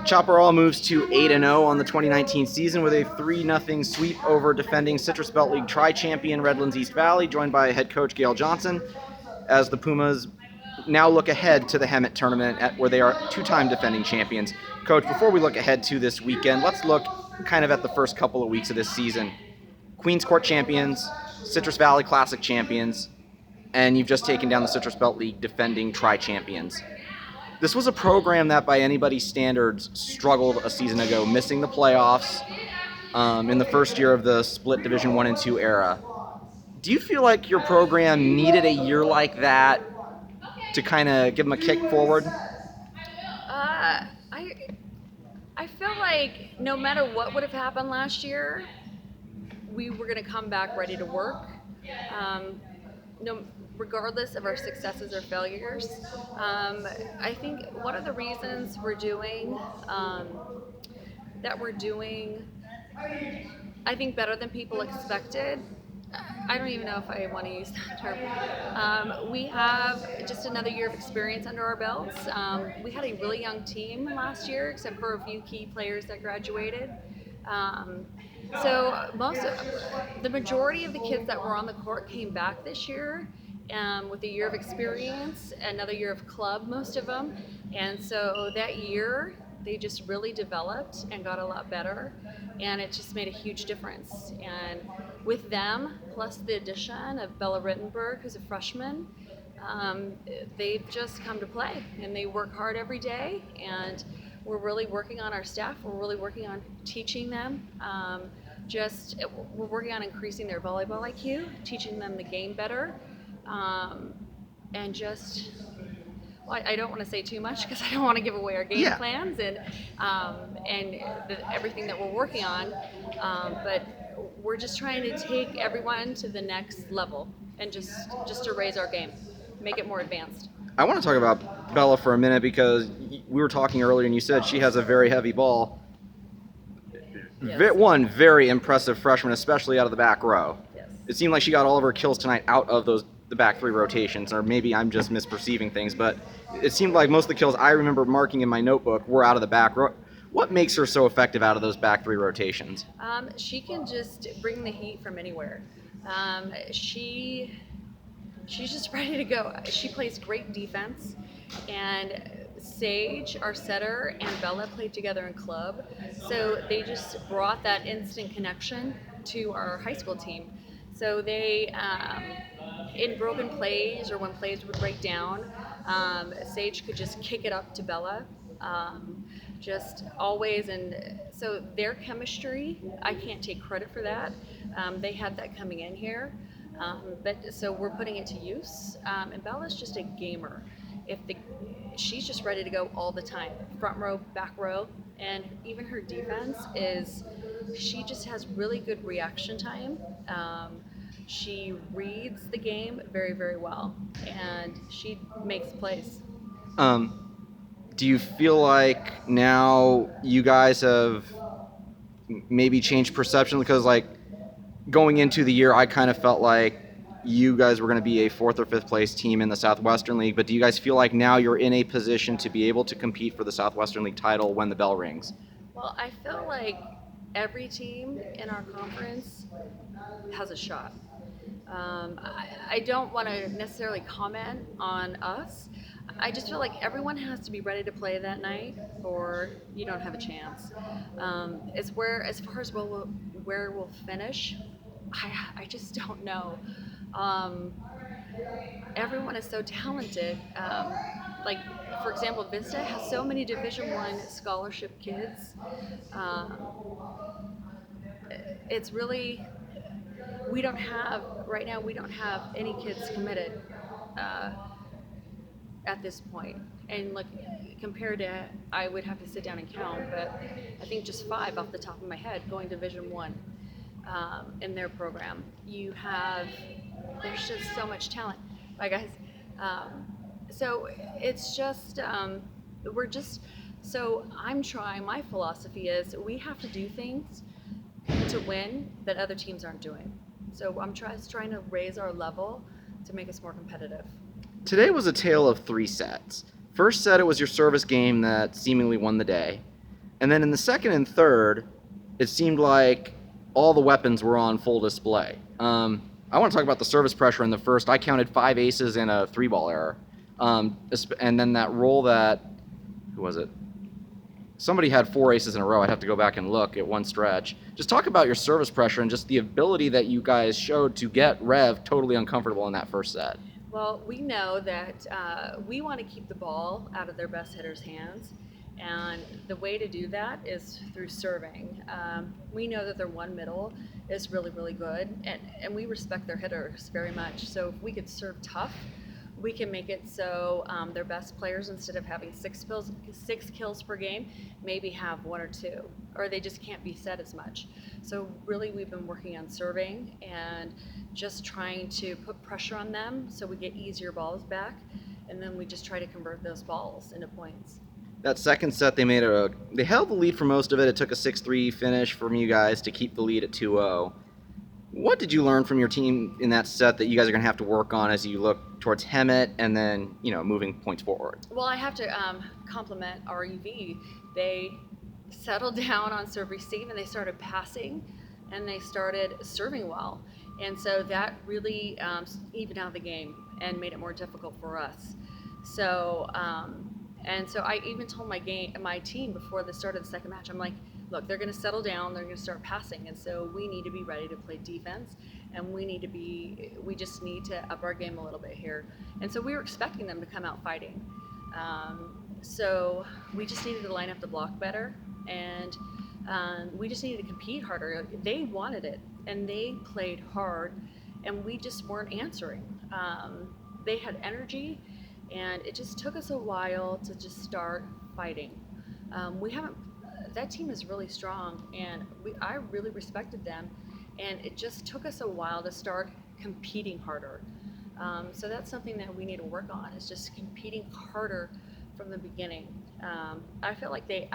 Chaparral moves to 8-0 on the 2019 season with a 3-0 sweep over defending Citrus Belt League tri-champion Redlands East Valley, joined by head coach Gail Johnson, as the Pumas now look ahead to the Hemet tournament where they are two-time defending champions. Coach, before we look ahead to this weekend, let's look kind of at the first couple of weeks of this season. Queens Court champions, Citrus Valley Classic champions, and you've just taken down the Citrus Belt League defending tri-champions. This was a program that, by anybody's standards, struggled a season ago, missing the playoffs in the first year of the split Division I and II era. Do you feel like your program needed a year like that to kind of give them a kick forward? I feel like no matter what would have happened last year, we were going to come back ready to work. Regardless of our successes or failures. I think one of the reasons we're doing I think better than people expected. I don't even know if I want to use that term. We have just another year of experience under our belts. We had a really young team last year, except for a few key players that graduated. So the majority of the kids that were on the court came back this year with a year of experience, another year of club, most of them. And so that year, they just really developed and got a lot better. And it just made a huge difference. And with them, plus the addition of Bella Rittenberg, who's a freshman, they've just come to play. And they work hard every day. And we're really working on our staff. We're really working on teaching them. We're working on increasing their volleyball IQ, teaching them the game better, and just. Well, I don't want to say too much because I don't want to give away our game plans and everything that we're working on. But we're just trying to take everyone to the next level and just to raise our game, make it more advanced. I want to talk about Bella for a minute because we were talking earlier and you said she has a very heavy ball. Yes. One very impressive freshman, especially out of the back row. Yes. It seemed like she got all of her kills tonight out of the back three rotations, or maybe I'm just misperceiving things, but it seemed like most of the kills I remember marking in my notebook were out of the back row. What makes her so effective out of those back three rotations? She can just bring the heat from anywhere. She's just ready to go. She plays great defense, and Sage, our setter, and Bella played together in club, so they just brought that instant connection to our high school team. So they, in broken plays or when plays would break down, Sage could just kick it up to Bella, just always. And so their chemistry, I can't take credit for that. They had that coming in here. So we're putting it to use. And Bella's just a gamer. She's just ready to go all the time, front row, back row, and even her defense she just has really good reaction time. She reads the game very, very well, and she makes plays. Do you feel like now you guys have maybe changed perception? Because like going into the year, I kind of felt like you guys were going to be a 4th or 5th place team in the Southwestern League, but do you guys feel like now you're in a position to be able to compete for the Southwestern League title when the bell rings? Well, I feel like every team in our conference has a shot. I don't want to necessarily comment on us. I just feel like everyone has to be ready to play that night or you don't have a chance. As far as where we'll finish, I just don't know. Everyone is so talented. Like, for example, Vista has so many Division I scholarship kids. It's really, right now we don't have any kids committed at this point. And like, compared to, I would have to sit down and count, but I think just 5 off the top of my head going Division I in their program. There's just so much talent. Bye guys. So it's just, my philosophy is we have to do things to win that other teams aren't doing. So I'm trying to raise our level to make us more competitive. Today was a tale of 3 sets. First set, it was your service game that seemingly won the day. And then in the second and third, it seemed like all the weapons were on full display. I want to talk about the service pressure in the first. I counted 5 aces and a 3-ball error. And then that roll that, who was it? Somebody had 4 aces in a row. I'd have to go back and look at one stretch. Just talk about your service pressure and just the ability that you guys showed to get Rev totally uncomfortable in that first set. Well, we know that we want to keep the ball out of their best hitters' hands, and the way to do that is through serving. We know that their one middle is really, really good, and we respect their hitters very much. So if we could serve tough, we can make it so their best players, instead of having 6 kills per game, maybe have 1 or 2, or they just can't be set as much. So really, we've been working on serving and just trying to put pressure on them so we get easier balls back, and then we just try to convert those balls into points. That second set, they held the lead for most of it. It took a 6-3 finish from you guys to keep the lead at 2-0. What did you learn from your team in that set that you guys are going to have to work on as you look towards Hemet and then, moving points forward? Well, I have to compliment REV. They settled down on serve receive, and they started passing, and they started serving well. And so that really evened out the game and made it more difficult for us. So, and so I even told my team before the start of the second match, I'm like, look, they're going to settle down, they're going to start passing, and so we need to be ready to play defense, and we just need to up our game a little bit here. And so we were expecting them to come out fighting. So we just needed to line up the block better, and we just needed to compete harder. They wanted it, and they played hard, and we just weren't answering. They had energy, and it just took us a while to just start fighting. That team is really strong, and I really respected them, and it just took us a while to start competing harder. So that's something that we need to work on, is just competing harder from the beginning. I feel like they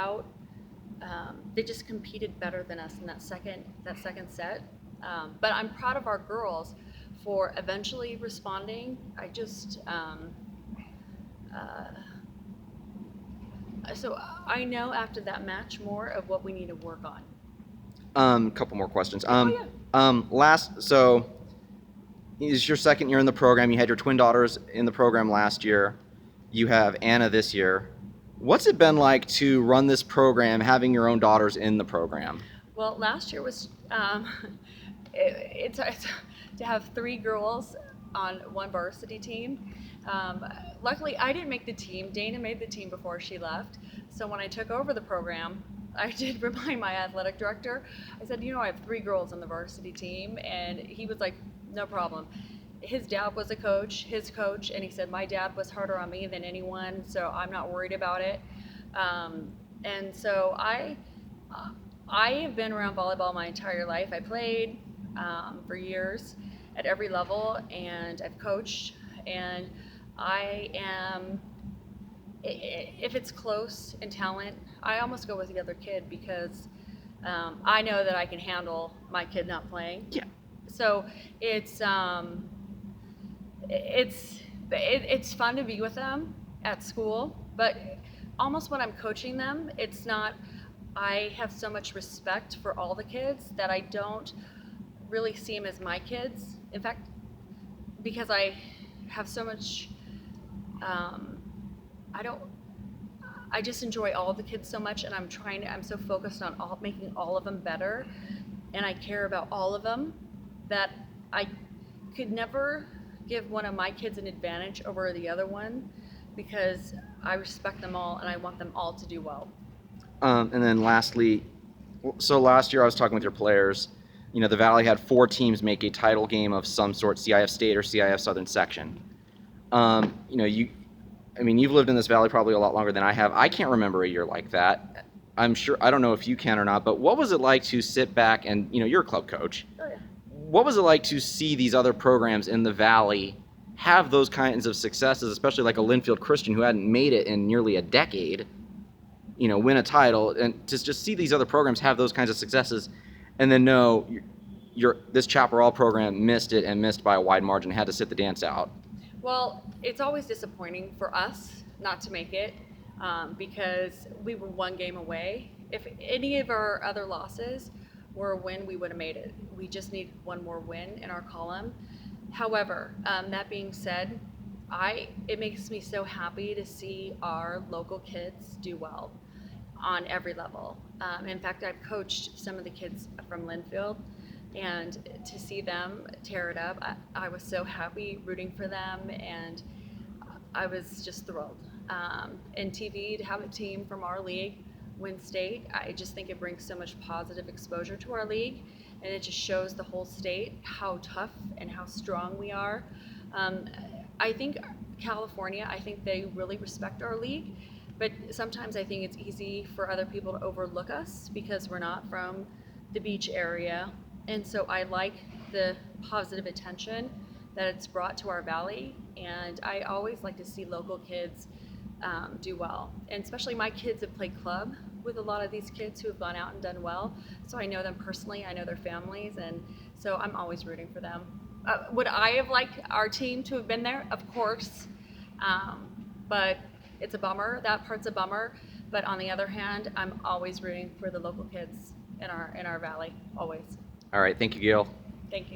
just competed better than us in that second set. But I'm proud of our girls for eventually responding. So I know after that match more of what we need to work on. Couple more questions. Yeah. So it's your second year in the program. You had your twin daughters in the program last year. You have Anna this year. What's it been like to run this program, having your own daughters in the program? Well, last year was it's to have 3 girls on one varsity team. Luckily, I didn't make the team. Dana made the team before she left. So when I took over the program, I did remind my athletic director. I said, I have 3 girls on the varsity team, and he was like, no problem. His dad was his coach, and he said, my dad was harder on me than anyone, so I'm not worried about it. And so I have been around volleyball my entire life. I played for years at every level, and I've coached, and I am, if it's close in talent, I almost go with the other kid, because I know that I can handle my kid not playing. Yeah. So it's fun to be with them at school, but almost when I'm coaching them, it's not, I have so much respect for all the kids that I don't really see them as my kids. In fact, because I have so much, I just enjoy all of the kids so much, and I'm so focused on making all of them better, and I care about all of them, that I could never give one of my kids an advantage over the other one, because I respect them all and I want them all to do well. And then lastly, so last year I was talking with your players. The Valley had 4 teams make a title game of some sort, CIF State or CIF Southern Section. You've lived in this valley probably a lot longer than I have. I can't remember a year like that. I don't know if you can or not, but what was it like to sit back and, you're a club coach. Oh, yeah. What was it like to see these other programs in the valley have those kinds of successes, especially like a Linfield Christian who hadn't made it in nearly a decade, win a title, and to just see these other programs have those kinds of successes, and then know this Chaparral program missed it, and missed by a wide margin, had to sit the dance out? Well, it's always disappointing for us not to make it, because we were one game away. If any of our other losses were a win, we would have made it. We just need one more win in our column. However, that being said, it makes me so happy to see our local kids do well on every level. In fact, I've coached some of the kids from Linfield, and to see them tear it up, I was so happy rooting for them, and I was just thrilled. And TV, to have a team from our league win state, I just think it brings so much positive exposure to our league, and it just shows the whole state how tough and how strong we are. I think California, I think they really respect our league, but sometimes I think it's easy for other people to overlook us because we're not from the beach area. And so I like the positive attention that it's brought to our valley, and I always like to see local kids do well. And especially my kids have played club with a lot of these kids who have gone out and done well. So I know them personally, I know their families, and so I'm always rooting for them. Would I have liked our team to have been there? Of course. But it's a bummer. That part's a bummer. But on the other hand, I'm always rooting for the local kids in our valley, always. All right, thank you, Gail. Thank you.